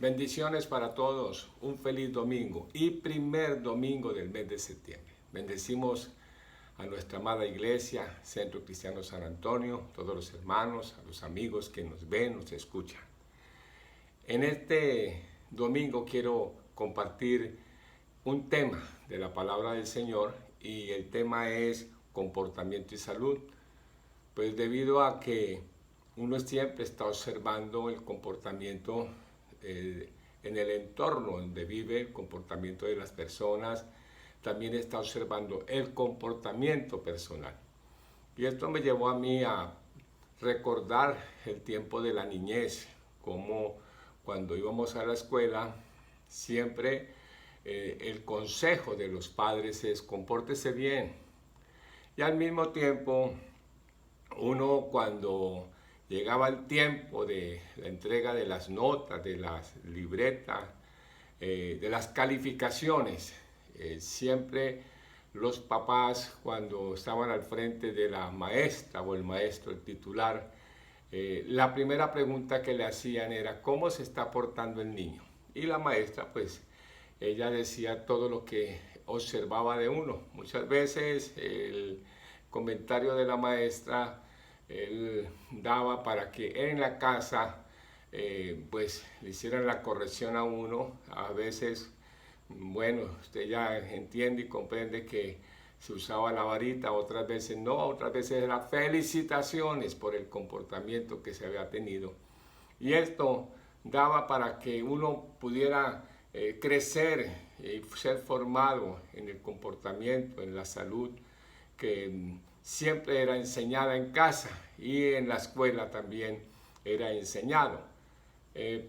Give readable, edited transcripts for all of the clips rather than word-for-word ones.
Bendiciones para todos, un feliz domingo y primer domingo del mes de septiembre. Bendecimos a nuestra amada iglesia, Centro Cristiano San Antonio, todos los hermanos, a los amigos que nos ven, nos escuchan. En este domingo quiero compartir un tema de la palabra del Señor y el tema es comportamiento y salud. Pues debido a que uno siempre está observando el comportamiento en el entorno donde vive, el comportamiento de las personas, también está observando el comportamiento personal. Y esto me llevó a mí a recordar el tiempo de la niñez, como cuando íbamos a la escuela, siempre el consejo de los padres es compórtese bien. Y al mismo tiempo, uno cuando llegaba el tiempo de la entrega de las notas, de las libretas, de las calificaciones, siempre los papás cuando estaban al frente de la maestra o el maestro, el titular, la primera pregunta que le hacían era ¿cómo se está portando el niño? Y la maestra pues ella decía todo lo que observaba de uno. Muchas veces el comentario de la maestra él daba para que en la casa pues le hicieran la corrección a uno. A veces, bueno, usted ya entiende y comprende que se usaba la varita, otras veces no, otras veces eran felicitaciones por el comportamiento que se había tenido. Y esto daba para que uno pudiera crecer y ser formado en el comportamiento, en la salud, que siempre era enseñada en casa y en la escuela también era enseñado.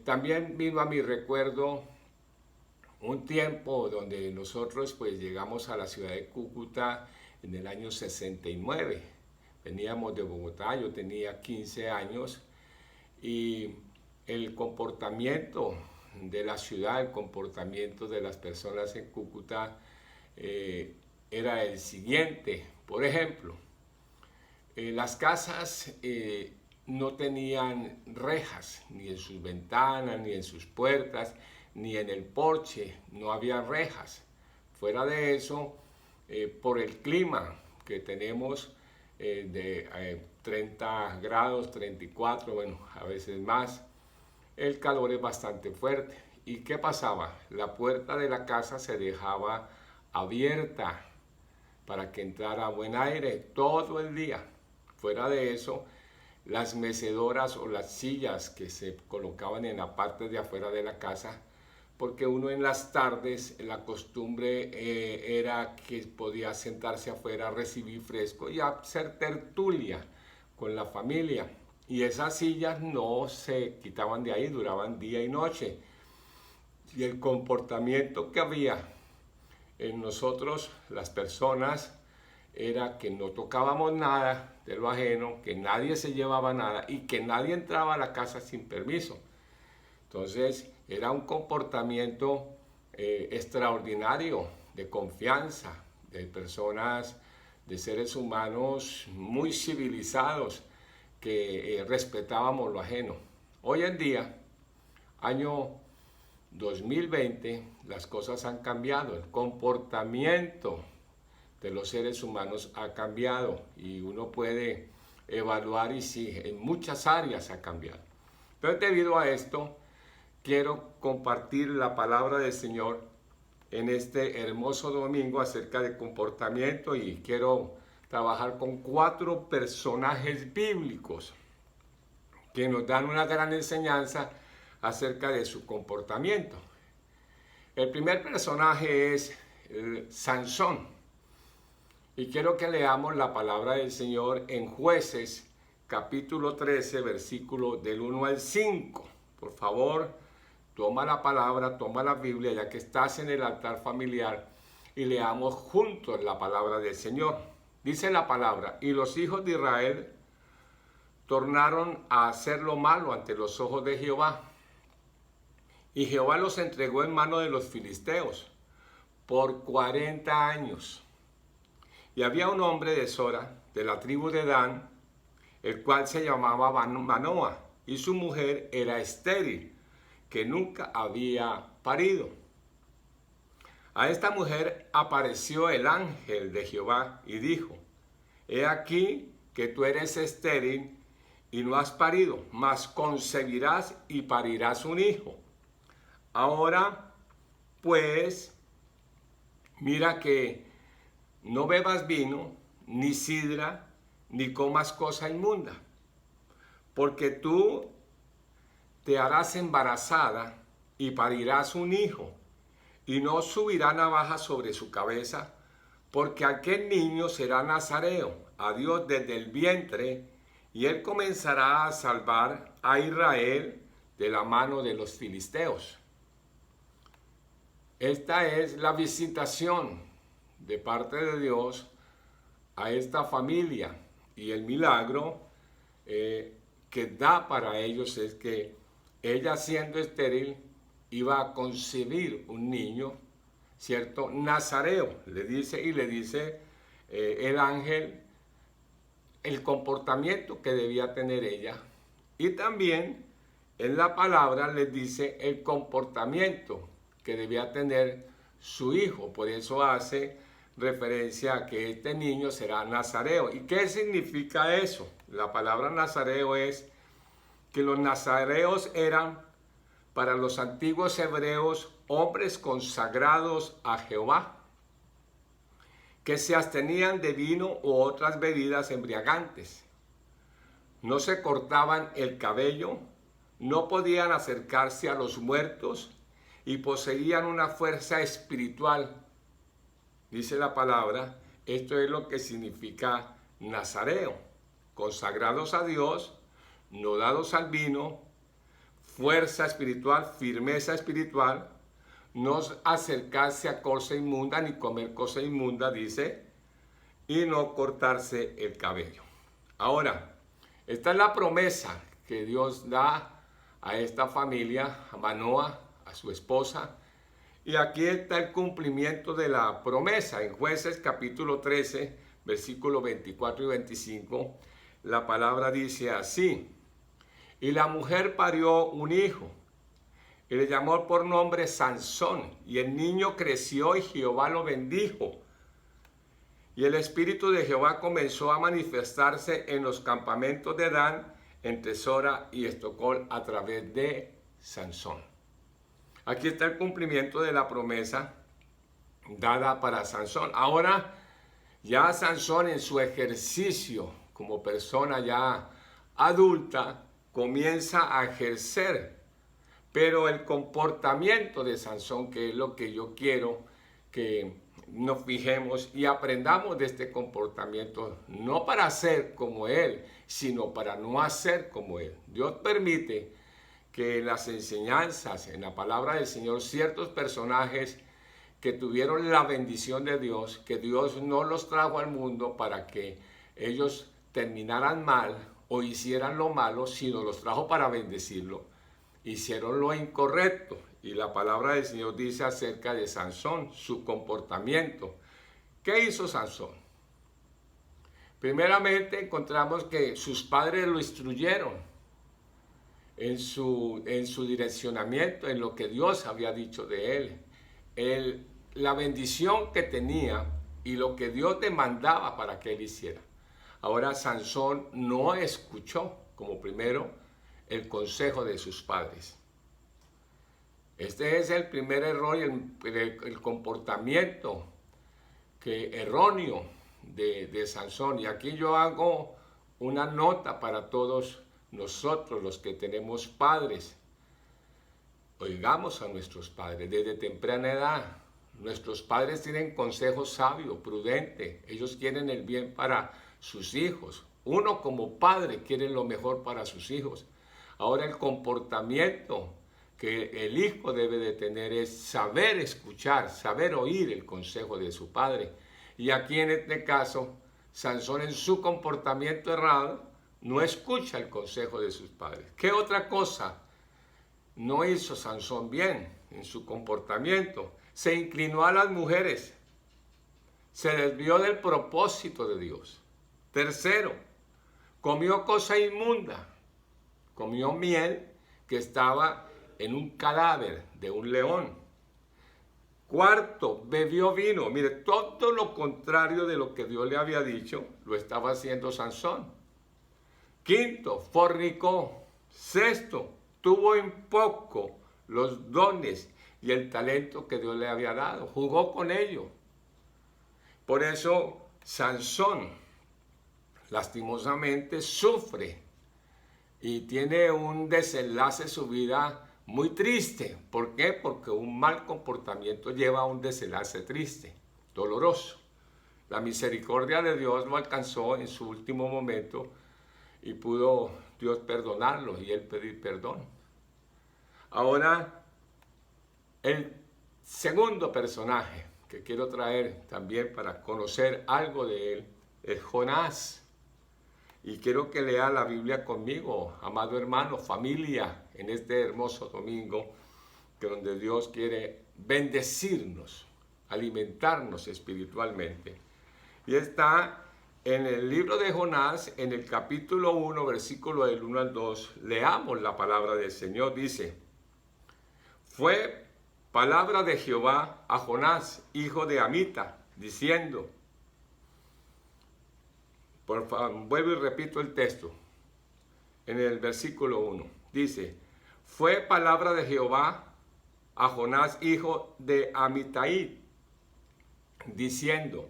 También vino a mi recuerdo un tiempo donde nosotros pues llegamos a la ciudad de Cúcuta en el año 69. Veníamos de Bogotá, yo tenía 15 años y el comportamiento de la ciudad, el comportamiento de las personas en Cúcuta era el siguiente. Por ejemplo, las casas no tenían rejas, ni en sus ventanas, ni en sus puertas, ni en el porche, no había rejas. Fuera de eso, por el clima que tenemos de 30 grados, 34, bueno, a veces más, el calor es bastante fuerte. ¿Y qué pasaba? La puerta de la casa se dejaba abierta para que entrara buen aire todo el día. Fuera de eso, las mecedoras o las sillas que se colocaban en la parte de afuera de la casa, porque uno en las tardes, la costumbre era que podía sentarse afuera, recibir fresco y hacer tertulia con la familia. Y esas sillas no se quitaban de ahí, duraban día y noche. Y el comportamiento que había en nosotros, las personas, era que no tocábamos nada de lo ajeno, que nadie se llevaba nada y que nadie entraba a la casa sin permiso. Entonces era un comportamiento extraordinario, de confianza, de personas, de seres humanos muy civilizados, que respetábamos lo ajeno. Hoy en día, año 2020, las cosas han cambiado, el comportamiento de los seres humanos ha cambiado y uno puede evaluar y sí, en muchas áreas ha cambiado. Entonces, debido a esto, quiero compartir la palabra del Señor en este hermoso domingo acerca de comportamiento y quiero trabajar con 4 personajes bíblicos que nos dan una gran enseñanza acerca de su comportamiento. El primer personaje es Sansón. Y quiero que leamos la palabra del Señor en Jueces, capítulo 13, versículo del 1 al 5. Por favor, toma la palabra, toma la Biblia, ya que estás en el altar familiar, y leamos juntos la palabra del Señor. Dice la palabra, y los hijos de Israel tornaron a hacer lo malo ante los ojos de Jehová. Y Jehová los entregó en mano de los filisteos por 40 años. Y había un hombre de Sora, de la tribu de Dan, el cual se llamaba Manoah, y su mujer era estéril, que nunca había parido. A esta mujer apareció el ángel de Jehová y dijo: He aquí que tú eres estéril y no has parido, mas concebirás y parirás un hijo. Ahora, pues, mira que no bebas vino, ni sidra, ni comas cosa inmunda, porque tú te harás embarazada y parirás un hijo, y no subirá navaja sobre su cabeza, porque aquel niño será nazareo a Dios desde el vientre, y él comenzará a salvar a Israel de la mano de los filisteos. Esta es la visitación de parte de Dios a esta familia, y el milagro que da para ellos es que ella, siendo estéril, iba a concebir un niño, ¿cierto? Nazareo, le dice el ángel el comportamiento que debía tener ella, y también en la palabra les dice el comportamiento que debía tener su hijo. Por eso hace referencia a que este niño será nazareo. ¿Y qué significa eso? La palabra nazareo es que los nazareos eran para los antiguos hebreos hombres consagrados a Jehová, que se abstenían de vino u otras bebidas embriagantes. No se cortaban el cabello, no podían acercarse a los muertos y poseían una fuerza espiritual. Dice la palabra, esto es lo que significa nazareo: consagrados a Dios, no dados al vino, fuerza espiritual, firmeza espiritual, no acercarse a cosa inmunda ni comer cosa inmunda, dice, y no cortarse el cabello. Ahora, esta es la promesa que Dios da a esta familia, a Manoah, a su esposa, y aquí está el cumplimiento de la promesa. En Jueces capítulo 13, versículos 24 y 25, la palabra dice así: Y la mujer parió un hijo, y le llamó por nombre Sansón, y el niño creció y Jehová lo bendijo. Y el espíritu de Jehová comenzó a manifestarse en los campamentos de Dan, entre Sora y Estocol, a través de Sansón. Aquí está el cumplimiento de la promesa dada para Sansón. Ahora, ya Sansón, en su ejercicio como persona ya adulta, comienza a ejercer. Pero el comportamiento de Sansón, que es lo que yo quiero que nos fijemos y aprendamos de este comportamiento, no para ser como él, sino para no hacer como él. Dios permite que en las enseñanzas, en la palabra del Señor, ciertos personajes que tuvieron la bendición de Dios, que Dios no los trajo al mundo para que ellos terminaran mal o hicieran lo malo, sino los trajo para bendecirlo. Hicieron lo incorrecto, y la palabra del Señor dice acerca de Sansón, su comportamiento. ¿Qué hizo Sansón? Primeramente encontramos que sus padres lo instruyeron en su direccionamiento, en lo que Dios había dicho de él, la bendición que tenía y lo que Dios demandaba para que él hiciera. Ahora Sansón no escuchó como primero el consejo de sus padres. Este es el primer error y el comportamiento erróneo de Sansón. Y aquí yo hago una nota para todos nosotros, los que tenemos padres. Oigamos a nuestros padres desde temprana edad. Nuestros padres tienen consejo sabio, prudente. Ellos quieren el bien para sus hijos. Uno como padre quiere lo mejor para sus hijos. Ahora, el comportamiento que el hijo debe de tener es saber escuchar, saber oír el consejo de su padre. Y aquí en este caso, Sansón, en su comportamiento errado, no escucha el consejo de sus padres. ¿Qué otra cosa no hizo Sansón bien en su comportamiento? Se inclinó a las mujeres, se desvió del propósito de Dios. Tercero, comió cosa inmunda, comió miel que estaba en un cadáver de un león. Cuarto, bebió vino. Mire, todo lo contrario de lo que Dios le había dicho, lo estaba haciendo Sansón. Quinto, fornicó. Sexto, tuvo en poco los dones y el talento que Dios le había dado. Jugó con ello. Por eso Sansón, lastimosamente, sufre y tiene un desenlace en su vida muy triste. ¿Por qué? Porque un mal comportamiento lleva a un desenlace triste, doloroso. La misericordia de Dios lo alcanzó en su último momento y pudo Dios perdonarlo y él pedir perdón. Ahora, el segundo personaje que quiero traer también para conocer algo de él es Jonás. Y quiero que lea la Biblia conmigo, amado hermano, familia, en este hermoso domingo, que donde Dios quiere bendecirnos, alimentarnos espiritualmente. Y está en el libro de Jonás, en el capítulo 1, versículo del 1 al 2, leamos la palabra del Señor. Dice: fue palabra de Jehová a Jonás, hijo de Amita, diciendo, por favor, vuelvo y repito el texto, en el versículo 1, dice, fue palabra de Jehová a Jonás, hijo de Amitai, diciendo,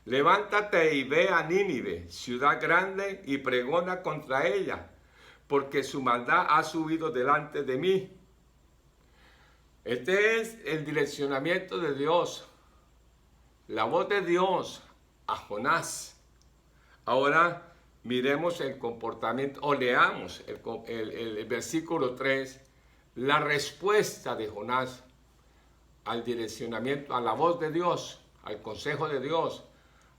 levántate y ve a Nínive, ciudad grande, y pregona contra ella, porque su maldad ha subido delante de mí. Este es el direccionamiento de Dios, la voz de Dios a Jonás. Ahora miremos el comportamiento, o leamos el versículo 3, la respuesta de Jonás al direccionamiento, a la voz de Dios, al consejo de Dios,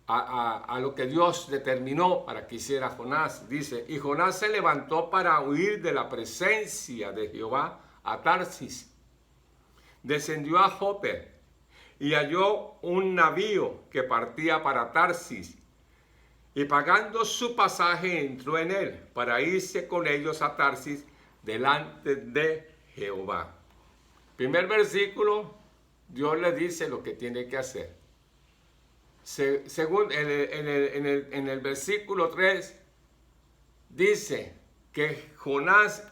a lo que Dios determinó para que hiciera Jonás. Dice, y Jonás se levantó para huir de la presencia de Jehová a Tarsis. Descendió a Jope y halló un navío que partía para Tarsis. Y pagando su pasaje entró en él para irse con ellos a Tarsis delante de Jehová. Primer versículo, Dios le dice lo que tiene que hacer. Según en el versículo 3 dice que Jonás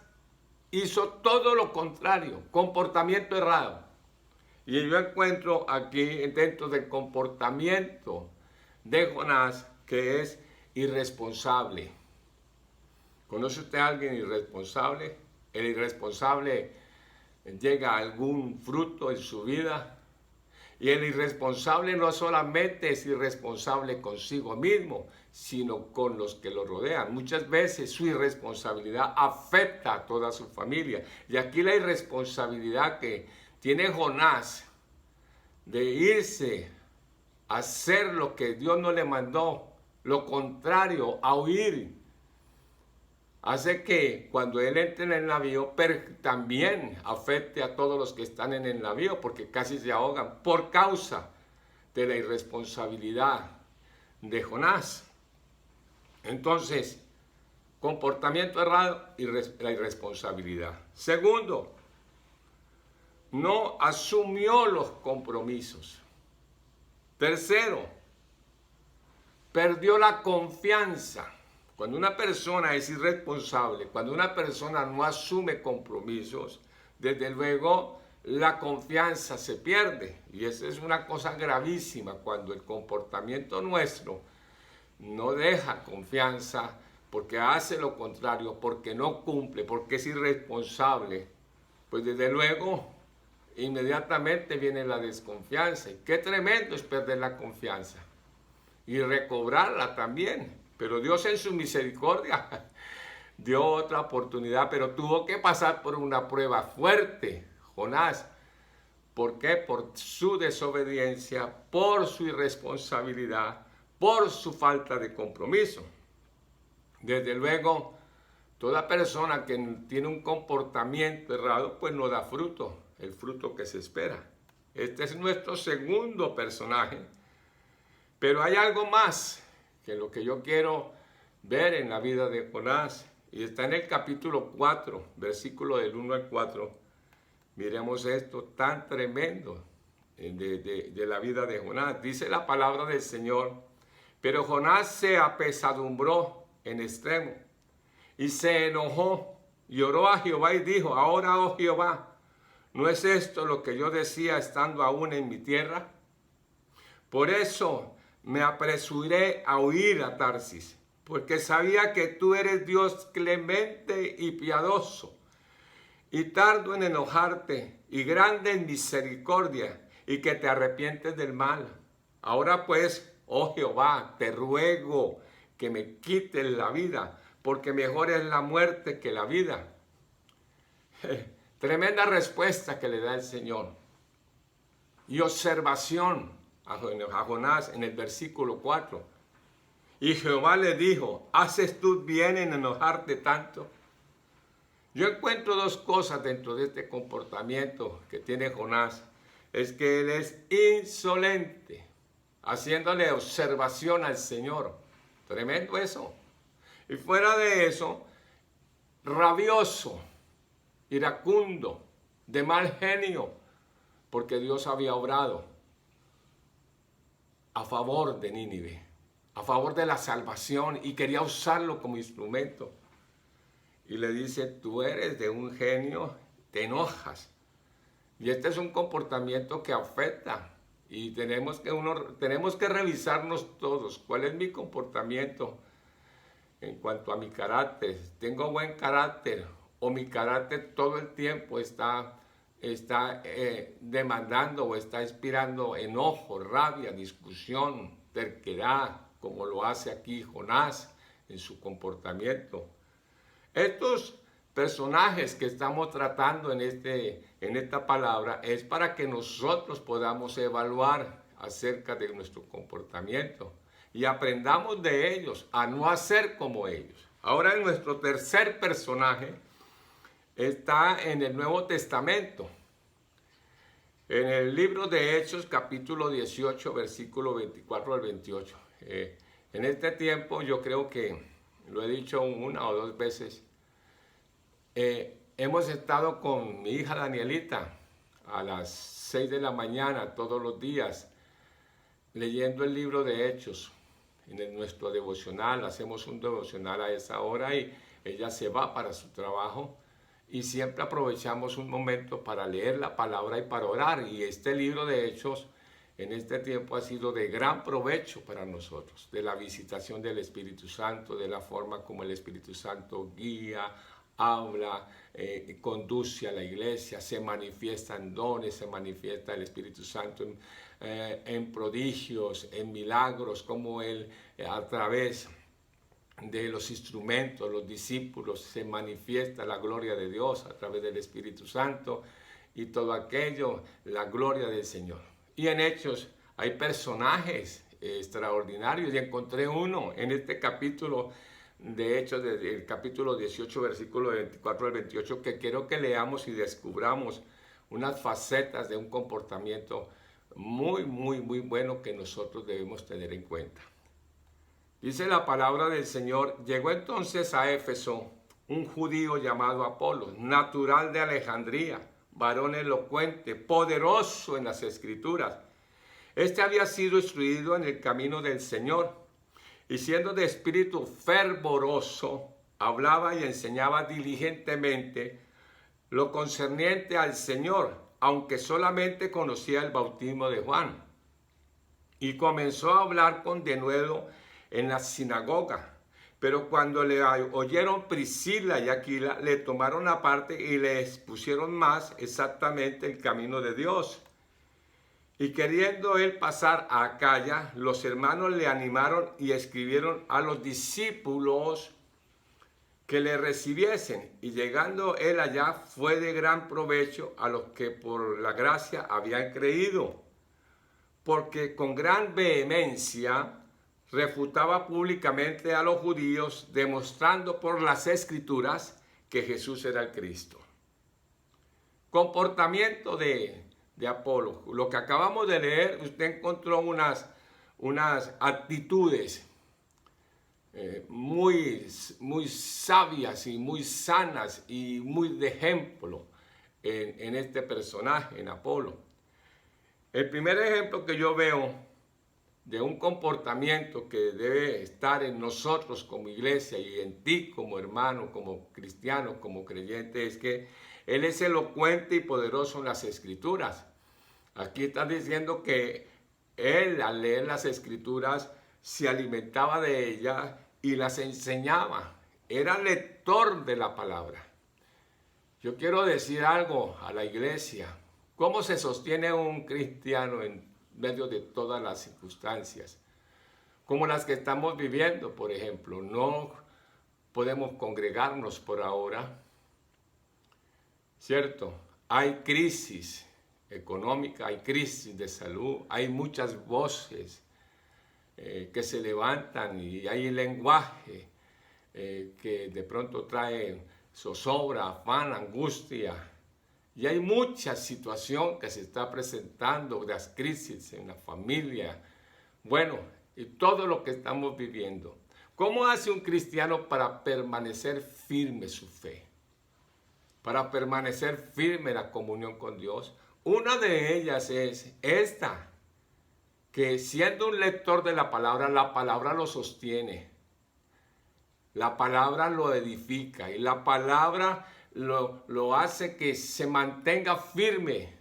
hizo todo lo contrario, comportamiento errado. Y yo encuentro aquí dentro del comportamiento de Jonás que es irresponsable. ¿Conoce usted a alguien irresponsable? El irresponsable llega a algún fruto en su vida. Y el irresponsable no solamente es irresponsable consigo mismo, sino con los que lo rodean. Muchas veces su irresponsabilidad afecta a toda su familia. Y aquí la irresponsabilidad que tiene Jonás de irse a hacer lo que Dios no le mandó, lo contrario, a huir, hace que cuando él entre en el navío también afecte a todos los que están en el navío, porque casi se ahogan por causa de la irresponsabilidad de Jonás. Entonces, comportamiento errado y la irresponsabilidad. Segundo, no asumió los compromisos. Tercero, perdió la confianza. Cuando una persona es irresponsable, cuando una persona no asume compromisos, desde luego la confianza se pierde. Y eso es una cosa gravísima, cuando el comportamiento nuestro no deja confianza porque hace lo contrario, porque no cumple, porque es irresponsable. Pues desde luego, inmediatamente viene la desconfianza. Y qué tremendo es perder la confianza. Y recobrarla también. Pero Dios en su misericordia dio otra oportunidad, pero tuvo que pasar por una prueba fuerte, Jonás. ¿Por qué? Por su desobediencia, por su irresponsabilidad, por su falta de compromiso. Desde luego, toda persona que tiene un comportamiento errado, pues no da fruto, el fruto que se espera. Este es nuestro segundo personaje. Pero hay algo más que lo que yo quiero ver en la vida de Jonás, y está en el capítulo 4, versículo del 1 al 4, Miremos esto tan tremendo de la vida de Jonás. Dice la palabra del Señor: pero Jonás se apesadumbró en extremo y se enojó y oró a Jehová y dijo: ahora, oh Jehová, ¿no es esto lo que yo decía estando aún en mi tierra? Por eso me apresuré a huir a Tarsis, porque sabía que tú eres Dios clemente y piadoso, y tardo en enojarte, y grande en misericordia, y que te arrepientes del mal. Ahora pues, oh Jehová, te ruego que me quites la vida, porque mejor es la muerte que la vida. Tremenda respuesta que le da el Señor. Y observación a Jonás en el versículo 4. Y Jehová le dijo: ¿haces tú bien en enojarte tanto? Yo encuentro dos cosas dentro de este comportamiento que tiene Jonás. Es que él es insolente, haciéndole observación al Señor. Tremendo eso. Y fuera de eso, rabioso, iracundo, de mal genio, porque Dios había obrado a favor de Nínive, a favor de la salvación, y quería usarlo como instrumento. Y le dice: tú eres de un genio, te enojas. Y este es un comportamiento que afecta, y tenemos que revisarnos todos. ¿Cuál es mi comportamiento en cuanto a mi carácter? ¿Tengo buen carácter, o mi carácter todo el tiempo está demandando o está inspirando enojo, rabia, discusión, terquedad, como lo hace aquí Jonás en su comportamiento? Estos personajes que estamos tratando en esta palabra es para que nosotros podamos evaluar acerca de nuestro comportamiento y aprendamos de ellos a no hacer como ellos. Ahora, en nuestro tercer personaje está en el Nuevo Testamento, en el libro de Hechos, capítulo 18, versículo 24 al 28. En este tiempo, yo creo que lo he dicho una o dos veces, hemos estado con mi hija Danielita a las 6 de la mañana todos los días leyendo el libro de Hechos. En nuestro devocional, hacemos un devocional a esa hora y ella se va para su trabajo, y siempre aprovechamos un momento para leer la palabra y para orar. Y este libro de Hechos en este tiempo ha sido de gran provecho para nosotros, de la visitación del Espíritu Santo, de la forma como el Espíritu Santo guía, habla, conduce a la iglesia, se manifiestan dones, se manifiesta el Espíritu Santo en prodigios, en milagros, como Él a través de los instrumentos, los discípulos, se manifiesta la gloria de Dios a través del Espíritu Santo, y todo aquello, la gloria del Señor. Y en Hechos hay personajes extraordinarios, y encontré uno en este capítulo de Hechos, desde el capítulo 18, versículo 24 al 28, que quiero que leamos y descubramos unas facetas de un comportamiento muy bueno que nosotros debemos tener en cuenta. Dice la palabra del Señor: llegó entonces a Éfeso un judío llamado Apolos, natural de Alejandría, varón elocuente, poderoso en las Escrituras. Este había sido instruido en el camino del Señor, y siendo de espíritu fervoroso, hablaba y enseñaba diligentemente lo concerniente al Señor, aunque solamente conocía el bautismo de Juan. Y comenzó a hablar con denuedo en la sinagoga. Pero cuando le oyeron Priscila y Aquila, le tomaron aparte y le expusieron más exactamente el camino de Dios. Y queriendo él pasar a Acaya, los hermanos le animaron y escribieron a los discípulos que le recibiesen. Y llegando él allá, fue de gran provecho a los que por la gracia habían creído, porque con gran vehemencia refutaba públicamente a los judíos, demostrando por las Escrituras que Jesús era el Cristo. Comportamiento de Apolo. Lo que acabamos de leer, usted encontró unas actitudes muy sabias y muy sanas y muy de ejemplo en este personaje, en Apolo. El primer ejemplo que yo veo de un comportamiento que debe estar en nosotros como iglesia y en ti como hermano, como cristiano, como creyente, es que él es elocuente y poderoso en las escrituras. Aquí está diciendo que él al leer las escrituras se alimentaba de ellas y las enseñaba. Era lector de la palabra. Yo quiero decir algo a la iglesia. ¿Cómo se sostiene un cristiano en medio de todas las circunstancias? Como las que estamos viviendo, por ejemplo. No podemos congregarnos por ahora, ¿cierto? Hay crisis económica, hay crisis de salud, hay muchas voces que se levantan y hay lenguaje que de pronto trae zozobra, afán, angustia. Y hay mucha situación que se está presentando, las crisis en la familia. Bueno, y todo lo que estamos viviendo. ¿Cómo hace un cristiano para permanecer firme su fe? Para permanecer firme en la comunión con Dios. Una de ellas es esta, que siendo un lector de la palabra lo sostiene. La palabra lo edifica y la palabra lo hace que se mantenga firme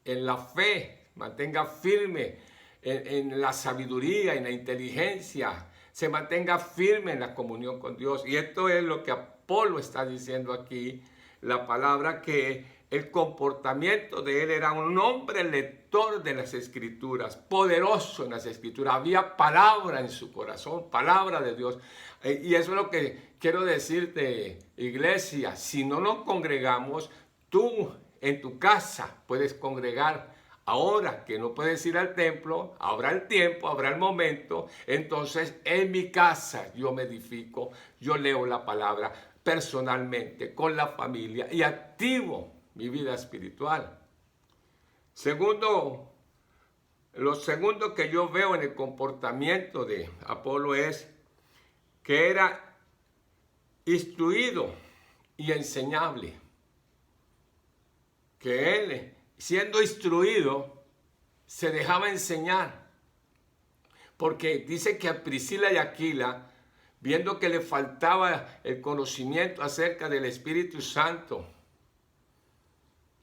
en la fe, mantenga firme en la sabiduría, en la inteligencia, se mantenga firme en la comunión con Dios. Y esto es lo que Apolo está diciendo aquí, la palabra, que el comportamiento de él era un hombre lector de las escrituras, poderoso en las escrituras, había palabra en su corazón, palabra de Dios. Y eso es lo que quiero decirte, iglesia, si no nos congregamos, tú en tu casa puedes congregar. Ahora que no puedes ir al templo, habrá el tiempo, habrá el momento, entonces en mi casa yo me edifico, yo leo la palabra personalmente, con la familia y activo mi vida espiritual. Segundo, lo segundo que yo veo en el comportamiento de Apolo es que era instruido y enseñable. Que él, siendo instruido, se dejaba enseñar. Porque dice que a Priscila y Aquila, viendo que le faltaba el conocimiento acerca del Espíritu Santo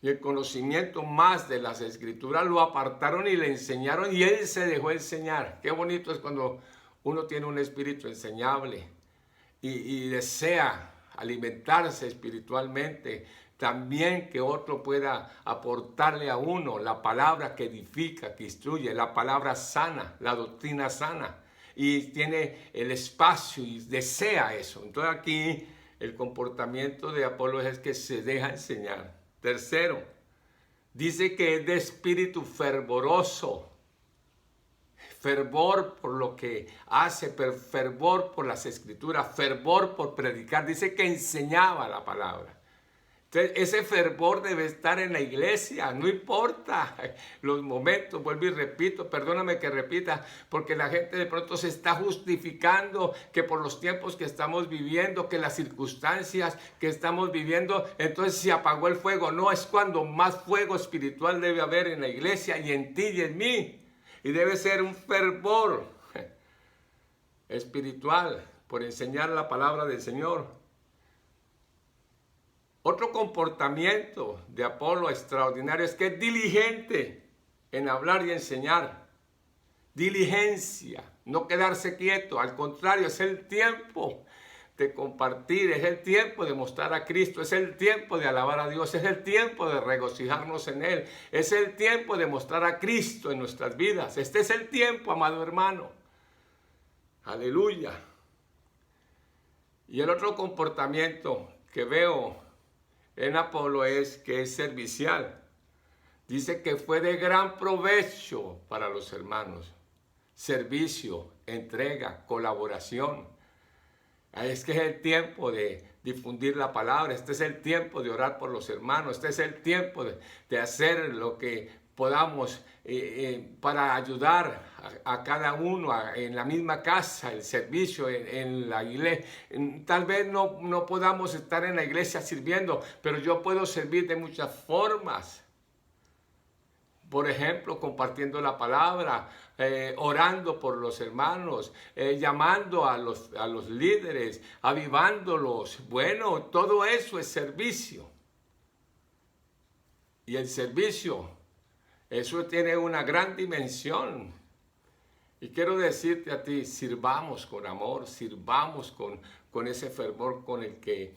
y el conocimiento más de las Escrituras, lo apartaron y le enseñaron y él se dejó enseñar. Qué bonito es cuando uno tiene un espíritu enseñable y desea alimentarse espiritualmente. También que otro pueda aportarle a uno la palabra que edifica, que instruye, la palabra sana, la doctrina sana. Y tiene el espacio y desea eso. Entonces aquí el comportamiento de Apolo es que se deja enseñar. Tercero, dice que es de espíritu fervoroso. Fervor por lo que hace, fervor por las escrituras, fervor por predicar. Dice que enseñaba la palabra. Entonces, ese fervor debe estar en la iglesia, no importa los momentos, vuelvo y repito, perdóname que repita, porque la gente de pronto se está justificando que por los tiempos que estamos viviendo, que las circunstancias que estamos viviendo, entonces se apagó el fuego. No, es cuando más fuego espiritual debe haber en la iglesia y en ti y en mí. Y debe ser un fervor espiritual por enseñar la palabra del Señor. Otro comportamiento de Apolo extraordinario es que es diligente en hablar y enseñar. Diligencia, no quedarse quieto, al contrario, es el tiempo de compartir, es el tiempo de mostrar a Cristo, es el tiempo de alabar a Dios, es el tiempo de regocijarnos en Él, es el tiempo de mostrar a Cristo en nuestras vidas. Este es el tiempo, amado hermano. Aleluya. Y el otro comportamiento que veo en Apolo es que es servicial. Dice que fue de gran provecho para los hermanos. Servicio, entrega, colaboración. Es que es el tiempo de difundir la palabra. Este es el tiempo de orar por los hermanos. Este es el tiempo de hacer lo que podamos para ayudar a cada uno en la misma casa, el servicio en la iglesia. Tal vez no podamos estar en la iglesia sirviendo, pero yo puedo servir de muchas formas. Por ejemplo, compartiendo la palabra, orando por los hermanos, llamando a los líderes, avivándolos. Bueno, todo eso es servicio. Y el servicio, eso tiene una gran dimensión. Y quiero decirte a ti, sirvamos con amor, sirvamos con ese fervor con el que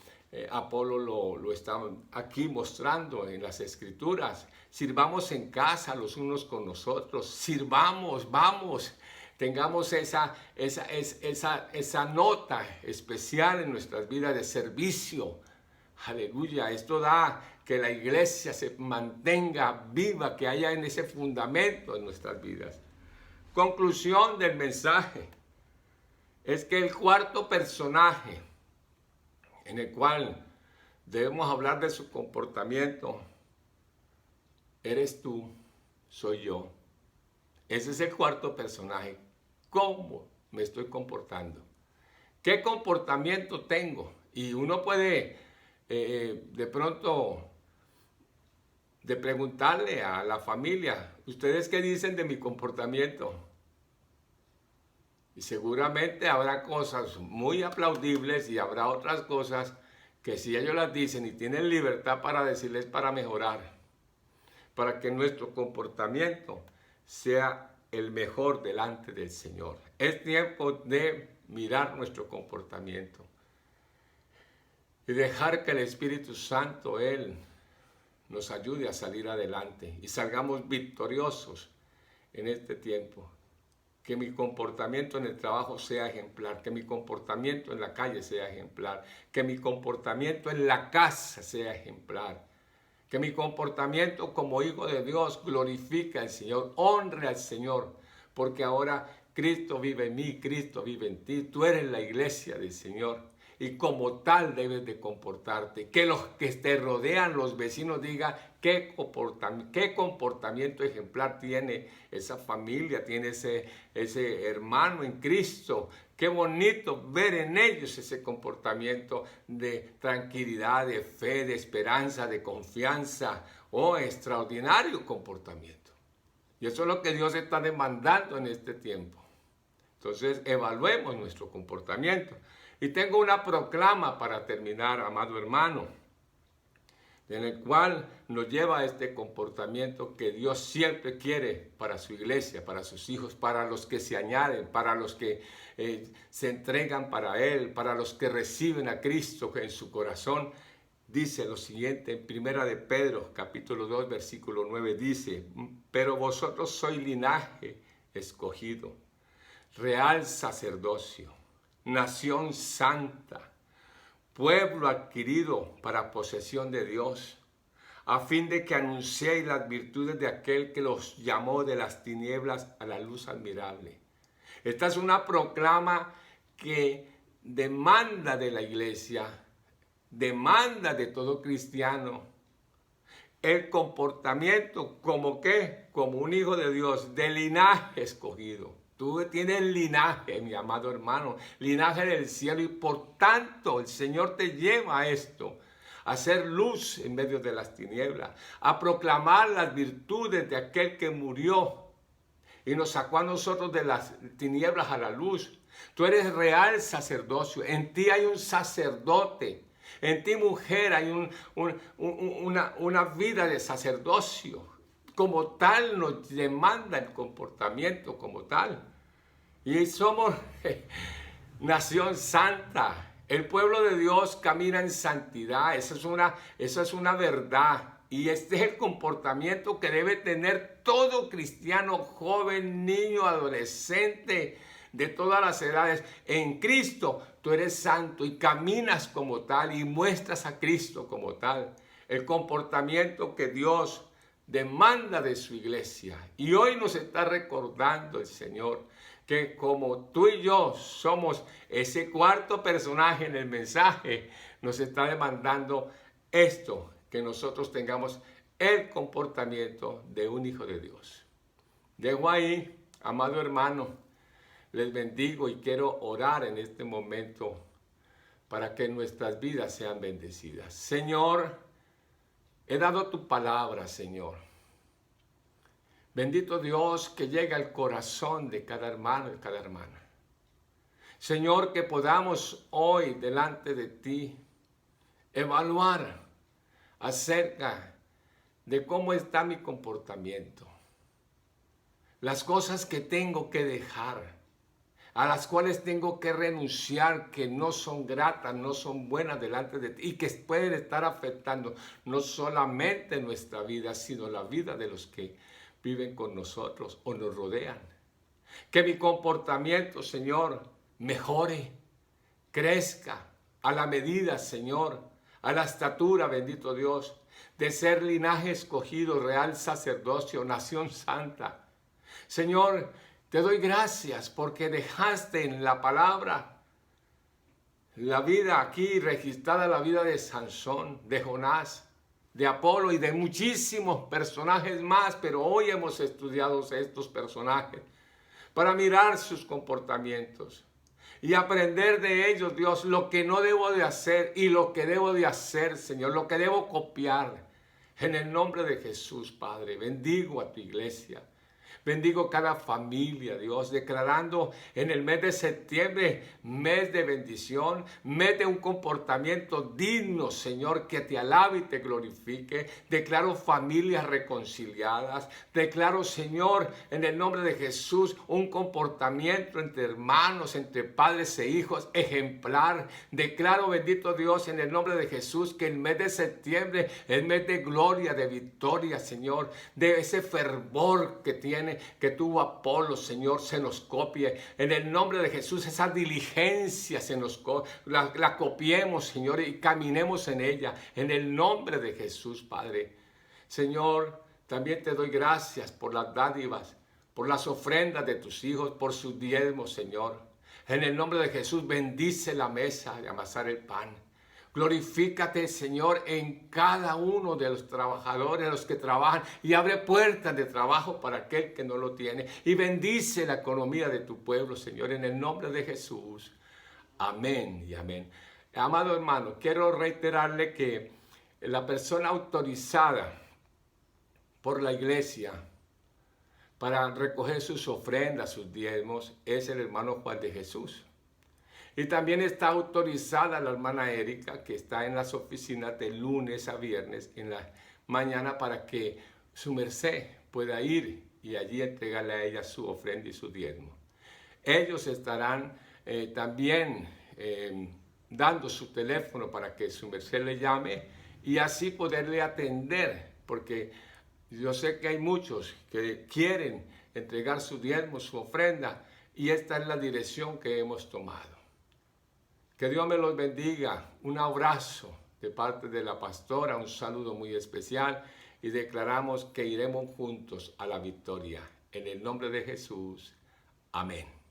Apolo lo está aquí mostrando en las Escrituras. Sirvamos en casa los unos con nosotros, sirvamos, vamos, tengamos esa nota especial en nuestras vidas de servicio. Aleluya, esto da que la iglesia se mantenga viva, que haya en ese fundamento en nuestras vidas. Conclusión del mensaje es que el cuarto personaje en el cual debemos hablar de su comportamiento, eres tú, soy yo. Ese es el cuarto personaje. ¿Cómo me estoy comportando? ¿Qué comportamiento tengo? Y uno puede de pronto de preguntarle a la familia, ¿ustedes qué dicen de mi comportamiento? Y seguramente habrá cosas muy aplaudibles y habrá otras cosas que si ellos las dicen y tienen libertad para decirles para mejorar, para que nuestro comportamiento sea el mejor delante del Señor. Es tiempo de mirar nuestro comportamiento y dejar que el Espíritu Santo, Él, nos ayude a salir adelante y salgamos victoriosos en este tiempo. Que mi comportamiento en el trabajo sea ejemplar, que mi comportamiento en la calle sea ejemplar, que mi comportamiento en la casa sea ejemplar, que mi comportamiento como hijo de Dios glorifique al Señor, honre al Señor, porque ahora Cristo vive en mí, Cristo vive en ti, tú eres la iglesia del Señor. Y como tal debes de comportarte. Que los que te rodean, los vecinos, digan qué comportamiento ejemplar tiene esa familia, tiene ese hermano en Cristo. Qué bonito ver en ellos ese comportamiento de tranquilidad, de fe, de esperanza, de confianza. Oh, extraordinario comportamiento. Y eso es lo que Dios está demandando en este tiempo. Entonces, evaluemos nuestro comportamiento. Y tengo una proclama para terminar, amado hermano, en el cual nos lleva a este comportamiento que Dios siempre quiere para su iglesia, para sus hijos, para los que se añaden, para los que se entregan para Él, para los que reciben a Cristo en su corazón. Dice lo siguiente en Primera de Pedro, capítulo 2, versículo 9, dice, pero vosotros sois linaje escogido, real sacerdocio, nación santa, pueblo adquirido para posesión de Dios, a fin de que anunciéis las virtudes de aquel que los llamó de las tinieblas a la luz admirable. Esta es una proclama que demanda de la iglesia, demanda de todo cristiano, el comportamiento como ¿qué? Como un hijo de Dios, de linaje escogido. Tú tienes linaje, mi amado hermano, linaje del cielo, y por tanto el Señor te lleva a esto, a hacer luz en medio de las tinieblas, a proclamar las virtudes de aquel que murió y nos sacó a nosotros de las tinieblas a la luz. Tú eres real sacerdocio, en ti hay un sacerdote, en ti mujer hay una vida de sacerdocio. Como tal nos demanda el comportamiento como tal. Y somos nación santa. El pueblo de Dios camina en santidad. Eso es una verdad. Y este es el comportamiento que debe tener todo cristiano, joven, niño, adolescente, de todas las edades. En Cristo tú eres santo y caminas como tal y muestras a Cristo como tal. El comportamiento que Dios demanda de su iglesia. Y hoy nos está recordando el Señor que como tú y yo somos ese cuarto personaje en el mensaje, nos está demandando esto, que nosotros tengamos el comportamiento de un hijo de Dios. Dejo ahí, amado hermano, les bendigo y quiero orar en este momento para que nuestras vidas sean bendecidas. Señor, he dado tu palabra, Señor. Bendito Dios, que llegue al corazón de cada hermano y cada hermana. Señor, que podamos hoy delante de ti evaluar acerca de cómo está mi comportamiento. Las cosas que tengo que dejar, a las cuales tengo que renunciar, que no son gratas, no son buenas delante de ti y que pueden estar afectando no solamente nuestra vida, sino la vida de los que viven con nosotros o nos rodean. Que mi comportamiento, Señor, mejore, crezca a la medida, Señor, a la estatura, bendito Dios, de ser linaje escogido, real sacerdocio, nación santa. Señor, te doy gracias porque dejaste en la palabra la vida aquí registrada, la vida de Sansón, de Jonás, de Apolo y de muchísimos personajes más, pero hoy hemos estudiado estos personajes para mirar sus comportamientos y aprender de ellos, Dios, lo que no debo de hacer y lo que debo de hacer, Señor, lo que debo copiar. En el nombre de Jesús, Padre, bendigo a tu iglesia. Bendigo cada familia, Dios, declarando en el mes de septiembre, mes de bendición, mes de un comportamiento digno, Señor, que te alabe y te glorifique. Declaro familias reconciliadas. Declaro, Señor, en el nombre de Jesús, un comportamiento entre hermanos, entre padres e hijos ejemplar. Declaro, bendito Dios, en el nombre de Jesús, que el mes de septiembre es mes de gloria, de victoria, Señor, de ese fervor que tuvo Apolo, Señor, se nos copie. En el nombre de Jesús, esa diligencia la copiemos, Señor, y caminemos en ella. En el nombre de Jesús, Padre. Señor, también te doy gracias por las dádivas, por las ofrendas de tus hijos, por sus diezmos, Señor. En el nombre de Jesús, bendice la mesa de amasar el pan. Glorifícate, Señor, en cada uno de los trabajadores, los que trabajan, y abre puertas de trabajo para aquel que no lo tiene. Y bendice la economía de tu pueblo, Señor, en el nombre de Jesús. Amén y amén. Amado hermano, quiero reiterarle que la persona autorizada por la iglesia para recoger sus ofrendas, sus diezmos, es el hermano Juan de Jesús. Y también está autorizada la hermana Erika, que está en las oficinas de lunes a viernes en la mañana para que su merced pueda ir y allí entregarle a ella su ofrenda y su diezmo. Ellos estarán también dando su teléfono para que su merced le llame y así poderle atender, porque yo sé que hay muchos que quieren entregar su diezmo, su ofrenda, y esta es la dirección que hemos tomado. Que Dios me los bendiga. Un abrazo de parte de la pastora, un saludo muy especial y declaramos que iremos juntos a la victoria. En el nombre de Jesús. Amén.